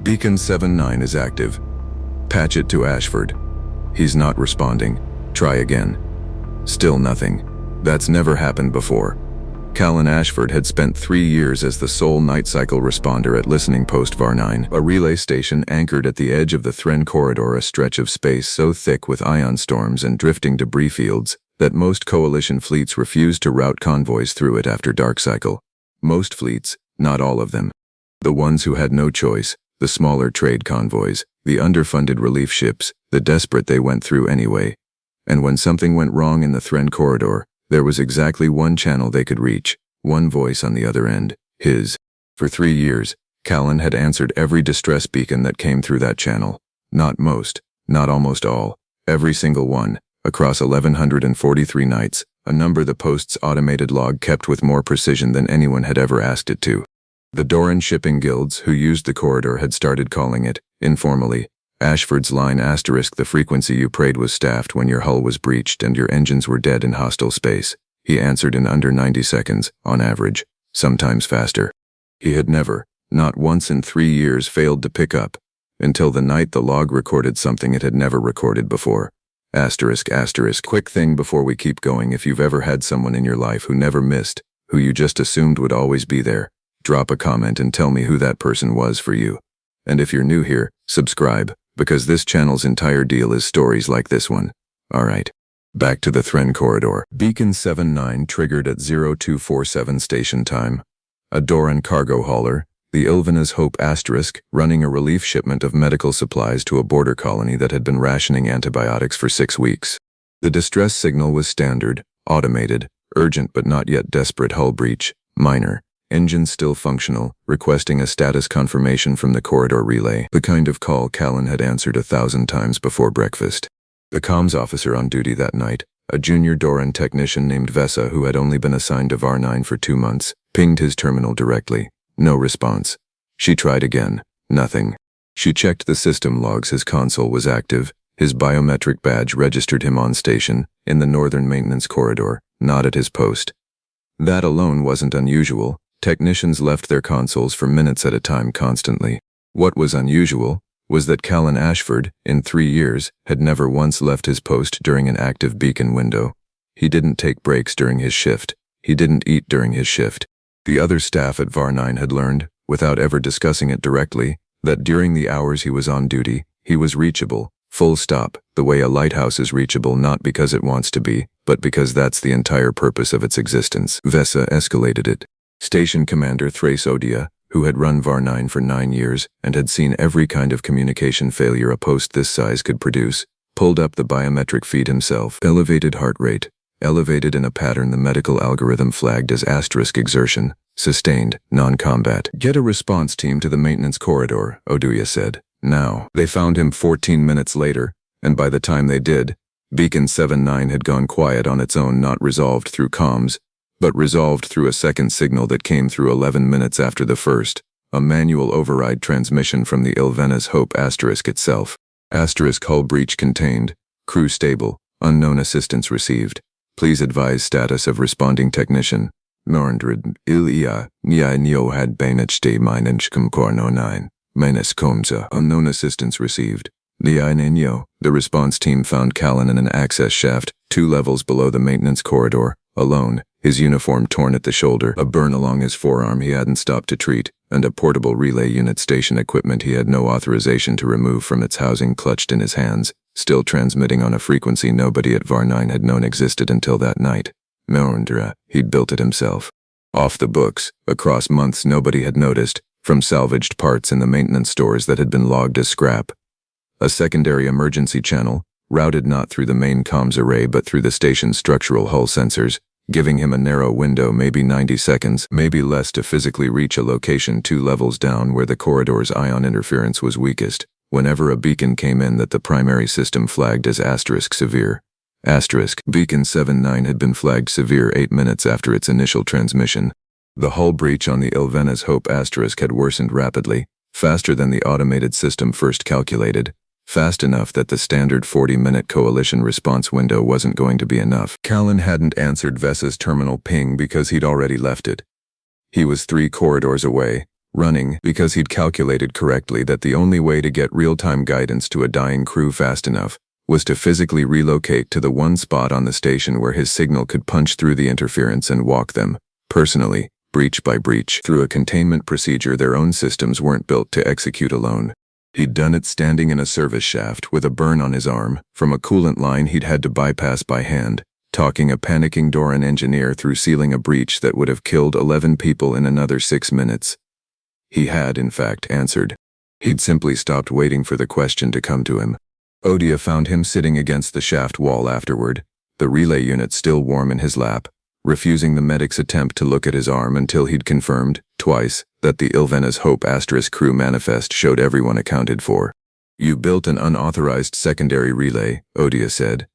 Beacon 7-9 is active. Patch it to Ashford. He's not responding. Try again. Still nothing. That's never happened before. Callan Ashford had spent 3 years as the sole night cycle responder at Listening Post Var9, a relay station anchored at the edge of the Threnn Corridor, a stretch of space so thick with ion storms and drifting debris fields that most coalition fleets refused to route convoys through it after dark cycle. Most fleets, not all of them. The ones who had no choice, the smaller trade convoys, the underfunded relief ships, the desperate, they went through anyway. And when something went wrong in the Threnn Corridor, there was exactly one channel they could reach, one voice on the other end, his. For 3 years, Callan had answered every distress beacon that came through that channel. Not most, not almost all, every single one, across 1,143 nights, a number the Post's automated log kept with more precision than anyone had ever asked it to. The Doran shipping guilds who used the corridor had started calling it, informally, Ashford's line *, the frequency you prayed was staffed when your hull was breached and your engines were dead in hostile space. He answered in under 90 seconds, on average, sometimes faster. He had never, not once in 3 years, failed to pick up, until the night the log recorded something it had never recorded before. Quick thing before we keep going: if you've ever had someone in your life who never missed, who you just assumed would always be there, drop a comment and tell me who that person was for you. And if you're new here, subscribe, because this channel's entire deal is stories like this one. Alright. Back to the Threnn Corridor. Beacon 7-9 triggered at 0247 station time. A Doran cargo hauler, the Ilvena's Hope *, running a relief shipment of medical supplies to a border colony that had been rationing antibiotics for 6 weeks. The distress signal was standard, automated, urgent but not yet desperate: hull breach, minor, engine still functional, requesting a status confirmation from the corridor relay, the kind of call Callan had answered 1,000 times before breakfast. The comms officer on duty that night, a junior Doran technician named Vesa who had only been assigned to Var9 for 2 months, pinged his terminal directly. No response. She tried again. Nothing. She checked the system logs. His console was active. His biometric badge registered him on station, in the northern maintenance corridor, not at his post. That alone wasn't unusual. Technicians left their consoles for minutes at a time constantly. What was unusual was that Callan Ashford, in 3 years, had never once left his post during an active beacon window. He didn't take breaks during his shift. He didn't eat during his shift. The other staff at Var9 had learned, without ever discussing it directly, that during the hours he was on duty, he was reachable, full stop, the way a lighthouse is reachable not because it wants to be, but because that's the entire purpose of its existence. Vesa escalated it. Station Commander Threnn, who had run Var9 for 9 years and had seen every kind of communication failure a post this size could produce, pulled up the biometric feed himself. Elevated heart rate, elevated in a pattern the medical algorithm flagged as * exertion, sustained, non-combat. Get a response team to the maintenance corridor, Oduya said. Now. They found him 14 minutes later, and by the time they did, Beacon 7-9 had gone quiet on its own, not resolved through comms, but resolved through a second signal that came through 11 minutes after the first, a manual override transmission from the Ilvena's Hope * itself. * hull breach contained, crew stable, unknown assistance received. Please advise status of responding technician. Norndred, Ilia, Nia Nio had Bainachde Minenchkum Corno 9, Menes Komza, unknown assistance received. Nia Nio, the response team found Callan in an access shaft, 2 levels below the maintenance corridor, alone, his uniform torn at the shoulder, a burn along his forearm he hadn't stopped to treat, and a portable relay unit station equipment he had no authorization to remove from its housing clutched in his hands, still transmitting on a frequency nobody at Var9 had known existed until that night. Meorndra, he'd built it himself. Off the books, across months nobody had noticed, from salvaged parts in the maintenance stores that had been logged as scrap. A secondary emergency channel, routed not through the main comms array but through the station's structural hull sensors, giving him a narrow window, maybe 90 seconds, maybe less, to physically reach a location 2 levels down where the corridor's ion interference was weakest, whenever a beacon came in that the primary system flagged as * severe. Beacon 7-9 had been flagged severe 8 minutes after its initial transmission. The hull breach on the Ilvena's Hope * had worsened rapidly, faster than the automated system first calculated, fast enough that the standard 40-minute coalition response window wasn't going to be enough. Callan hadn't answered Vesa's terminal ping because he'd already left it. He was 3 corridors away, Running, because he'd calculated correctly that the only way to get real-time guidance to a dying crew fast enough was to physically relocate to the one spot on the station where his signal could punch through the interference and walk them, personally, breach by breach, through a containment procedure their own systems weren't built to execute alone. He'd done it standing in a service shaft with a burn on his arm from a coolant line he'd had to bypass by hand, talking a panicking Doran engineer through sealing a breach that would have killed 11 people in another 6 minutes. He had, in fact, answered. He'd simply stopped waiting for the question to come to him. Odia found him sitting against the shaft wall afterward, the relay unit still warm in his lap, refusing the medic's attempt to look at his arm until he'd confirmed, twice, that the Ilvena's Hope * crew manifest showed everyone accounted for. "You built an unauthorized secondary relay," Odia said.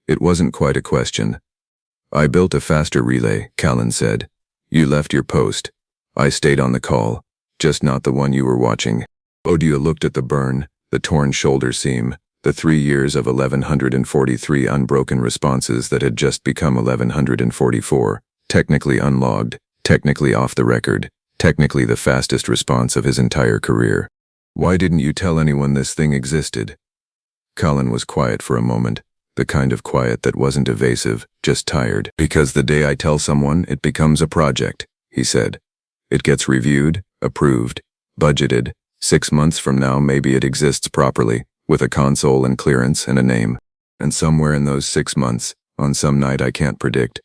It wasn't quite a question. "I built a faster relay," Callan said. "You left your post. I stayed on the call, just not the one you were watching." Odia looked at the burn, the torn shoulder seam, the 3 years of 1,143 unbroken responses that had just become 1,144, technically unlogged, technically off the record, technically the fastest response of his entire career. "Why didn't you tell anyone this thing existed?" Callan was quiet for a moment, the kind of quiet that wasn't evasive, just tired. "Because the day I tell someone, it becomes a project," he said. "It gets reviewed, approved, budgeted. 6 months from now maybe it exists properly, with a console and clearance and a name. And somewhere in those 6 months, on some night I can't predict,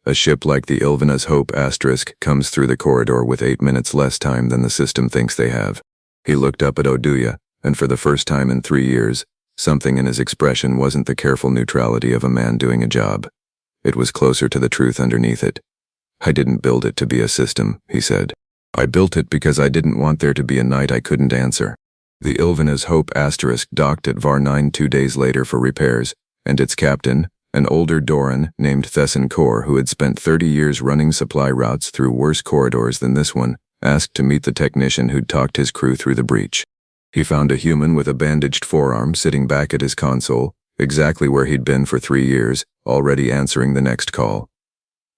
a ship like the Ilvena's Hope * comes through the corridor with 8 minutes less time than the system thinks they have." He looked up at Oduya, and for the first time in 3 years, something in his expression wasn't the careful neutrality of a man doing a job. It was closer to the truth underneath it. "I didn't build it to be a system," he said. "I built it because I didn't want there to be a night I couldn't answer." The Ilvena's Hope * docked at Var 9 2 days later for repairs, and its captain, an older Doran named Threnn Corridor who had spent 30 years running supply routes through worse corridors than this one, asked to meet the technician who'd talked his crew through the breach. He found a human with a bandaged forearm sitting back at his console, exactly where he'd been for 3 years, already answering the next call.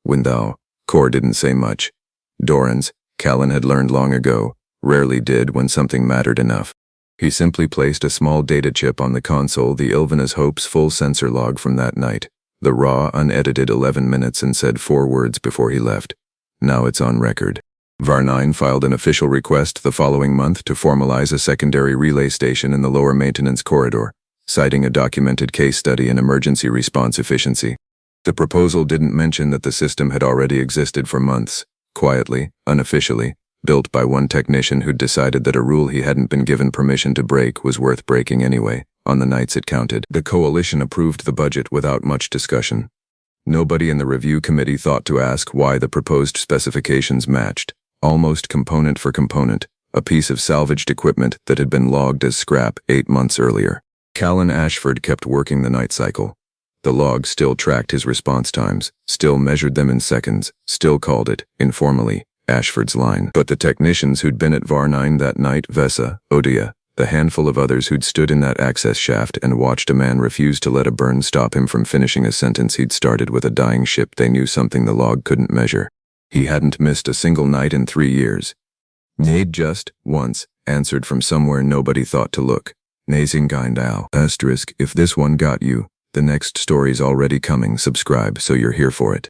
"When thou," Corridor didn't say much. Doran's, Callan had learned long ago, rarely did when something mattered enough. He simply placed a small data chip on the console, the Ilvena's Hope's full sensor log from that night, the raw, unedited 11 minutes, and said 4 words before he left. Now it's on record. Var 9 filed an official request the following month to formalize a secondary relay station in the lower maintenance corridor, citing a documented case study in emergency response efficiency. The proposal didn't mention that the system had already existed for months, quietly, unofficially, built by one technician who'd decided that a rule he hadn't been given permission to break was worth breaking anyway, on the nights it counted. The coalition approved the budget without much discussion. Nobody in the review committee thought to ask why the proposed specifications matched, almost component for component, a piece of salvaged equipment that had been logged as scrap 8 months earlier. Callan Ashford kept working the night cycle. The log still tracked his response times, still measured them in seconds, still called it, informally, Ashford's line. But the technicians who'd been at Var 9 that night, Vesa, Odia, the handful of others who'd stood in that access shaft and watched a man refuse to let a burn stop him from finishing a sentence he'd started with a dying ship, they knew something the log couldn't measure. He hadn't missed a single night in 3 years. "Nade just, once," answered from somewhere nobody thought to look. "Nazingaindao. * If this one got you, the next story's already coming. Subscribe so you're here for it."